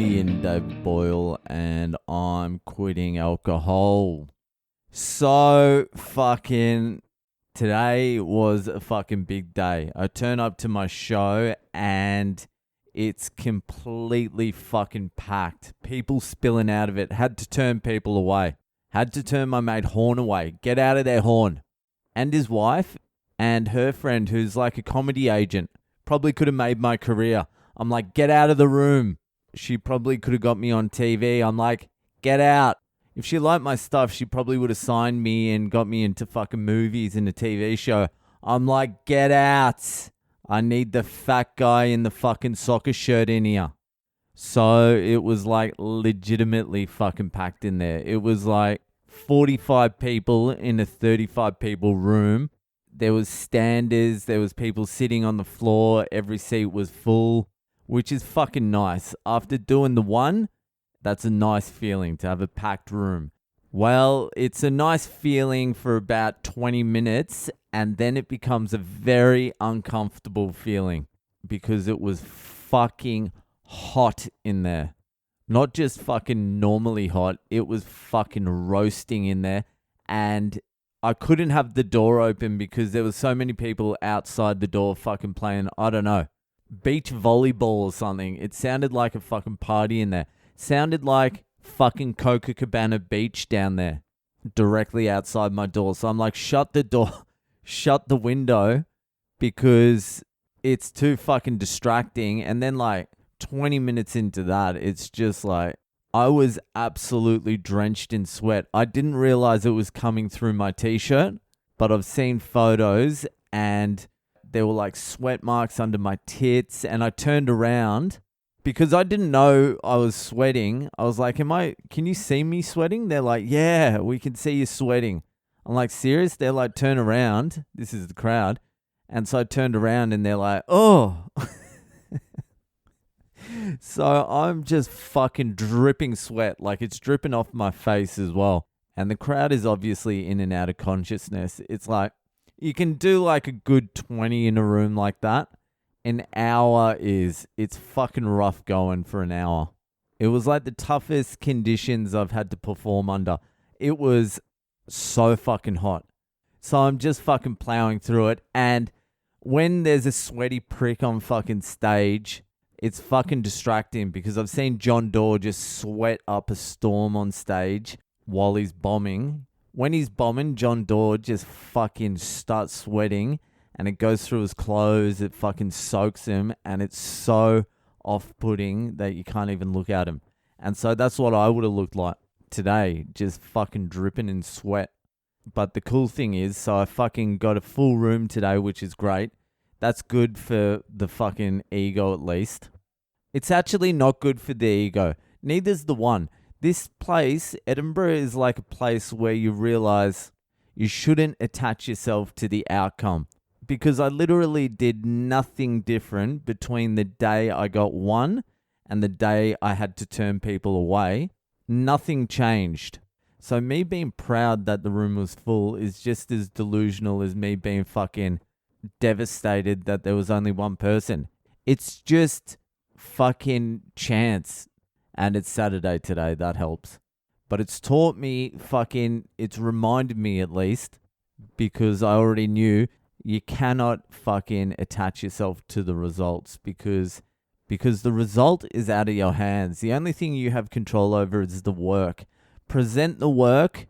comedian David Boyle, and I'm quitting alcohol. So fucking today was a fucking big day. I turn up to my show and it's completely fucking packed. People spilling out of it. Had to turn people away. Had to turn my mate Horn away. Get out of there, Horn. And his wife and her friend, who's like a comedy agent, probably could have made my career. I'm like, get out of the room. She probably could have got me on TV. I'm like, get out. If she liked my stuff, she probably would have signed me and got me into fucking movies and a TV show. I'm like, get out. I need the fat guy in the fucking soccer shirt in here. So it was like legitimately fucking packed in there. It was like 45 people in a 35 people room. There was standers. There was people sitting on the floor. Every seat was full, which is fucking nice. After doing the one, that's a nice feeling to have a packed room. Well, it's a nice feeling for about 20 minutes, and then it becomes a very uncomfortable feeling because it was fucking hot in there. Not just fucking normally hot, it was fucking roasting in there, and I couldn't have the door open because there was so many people outside the door fucking playing, I don't know, beach volleyball or something. It sounded like a fucking party in there. Sounded like fucking Copacabana Beach down there, directly outside my door. So I'm like, shut the door, shut the window, because it's too fucking distracting. And then like 20 minutes into that, it's just like, I was absolutely drenched in sweat. I didn't realize it was coming through my t-shirt, but I've seen photos and there were like sweat marks under my tits. And I turned around because I didn't know I was sweating. I was like, can you see me sweating? They're like, yeah, we can see you sweating. I'm like, serious? They're like, turn around. This is the crowd. And so I turned around and they're like, oh. So I'm just fucking dripping sweat. Like it's dripping off my face as well. And the crowd is obviously in and out of consciousness. It's like, you can do like a good 20 in a room like that. An hour it's fucking rough going for an hour. It was like the toughest conditions I've had to perform under. It was so fucking hot. So I'm just fucking plowing through it. And when there's a sweaty prick on fucking stage, it's fucking distracting because I've seen John Doerr just sweat up a storm on stage while he's bombing. When he's bombing, John Doerr just fucking starts sweating. And it goes through his clothes, it fucking soaks him, and it's so off-putting that you can't even look at him. And so that's what I would have looked like today, just fucking dripping in sweat. But the cool thing is, so I fucking got a full room today, which is great. That's good for the fucking ego at least. It's actually not good for the ego. Neither's the one. This place, Edinburgh, is like a place where you realize you shouldn't attach yourself to the outcome. Because I literally did nothing different between the day I got one and the day I had to turn people away. Nothing changed. So me being proud that the room was full is just as delusional as me being fucking devastated that there was only one person. It's just fucking chance. And it's Saturday today. That helps. But it's taught me it's reminded me at least, because I already knew, you cannot fucking attach yourself to the results because the result is out of your hands. The only thing you have control over is the work. Present the work,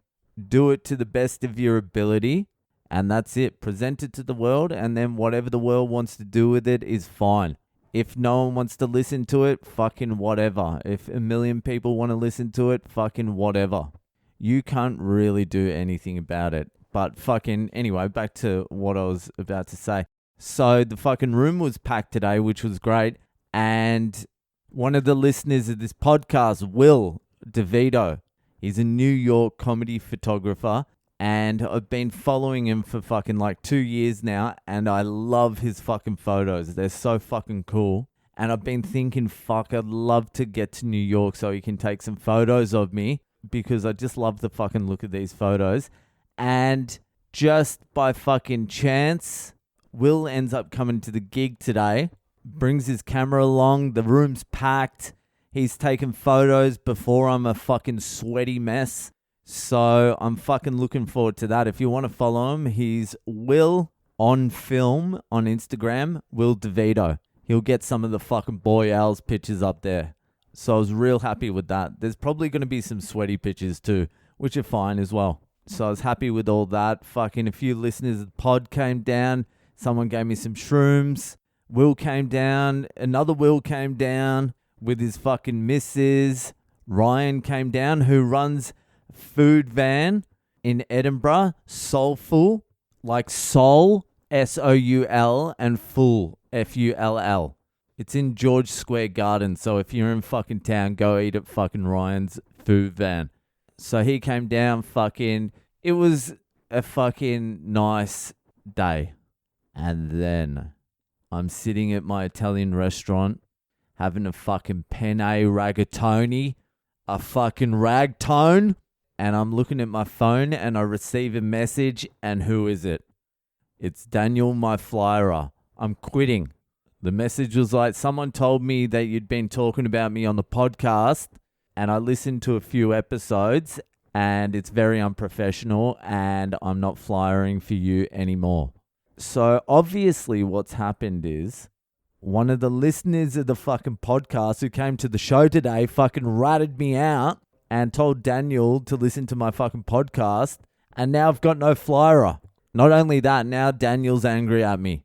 do it to the best of your ability, and that's it. Present it to the world, and then whatever the world wants to do with it is fine. If no one wants to listen to it, fucking whatever. If 1 million people want to listen to it, fucking whatever. You can't really do anything about it. But fucking, anyway, back to what I was about to say. So the fucking room was packed today, which was great. And one of the listeners of this podcast, Will DeVito, he's a New York comedy photographer. And I've been following him for fucking like 2 years now. And I love his fucking photos. They're so fucking cool. And I've been thinking, fuck, I'd love to get to New York so he can take some photos of me. Because I just love the fucking look of these photos. And just by fucking chance, Will ends up coming to the gig today, brings his camera along, the room's packed, He's taking photos before I'm a fucking sweaty mess. So I'm fucking looking forward to that. If you want to follow him, he's Will on Film on Instagram, Will DeVito. He'll get some of the fucking Boyle's pictures up there. So I was real happy with that. There's probably going to be some sweaty pictures too, which are fine as well. So I was happy with all that. Fucking a few listeners of the pod came down. Someone gave me some shrooms. Will came down. Another Will came down with his fucking missus. Ryan came down, who runs food van in Edinburgh. Soulful, like soul, Soul, and full, Full. It's in George Square Garden, so if you're in fucking town, go eat at fucking Ryan's food van. So he came down, fucking, it was a fucking nice day. And then I'm sitting at my Italian restaurant, having a fucking penne ragatoni, a fucking ragtone, and I'm looking at my phone and I receive a message, and who is it? It's Daniel, my flyer. I'm quitting. The message was like, someone told me that you'd been talking about me on the podcast, and I listened to a few episodes, and it's very unprofessional, and I'm not flyering for you anymore. So obviously what's happened is one of the listeners of the fucking podcast who came to the show today fucking ratted me out and told Daniel to listen to my fucking podcast, and now I've got no flyer. Not only that, now Daniel's angry at me.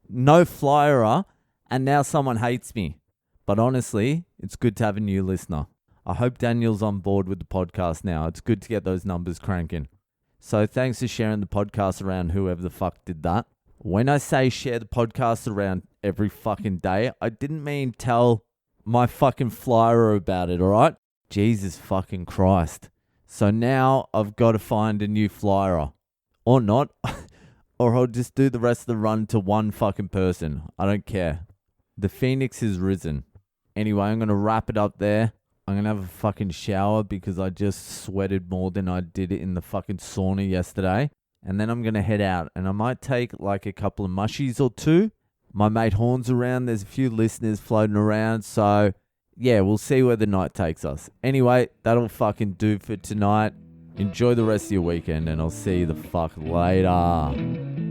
No flyer, and now someone hates me. But honestly, it's good to have a new listener. I hope Daniel's on board with the podcast now. It's good to get those numbers cranking. So thanks for sharing the podcast around, whoever the fuck did that. When I say share the podcast around every fucking day, I didn't mean tell my fucking flyer about it, alright? Jesus fucking Christ. So now I've got to find a new flyer. Or not. Or I'll just do the rest of the run to one fucking person. I don't care. The Phoenix has risen. Anyway, I'm going to wrap it up there. I'm going to have a fucking shower because I just sweated more than I did in the fucking sauna yesterday. And then I'm going to head out. And I might take like a couple of mushies or two. My mate Horn's around. There's a few listeners floating around. So, yeah, we'll see where the night takes us. Anyway, that'll fucking do for tonight. Enjoy the rest of your weekend, and I'll see you the fuck later.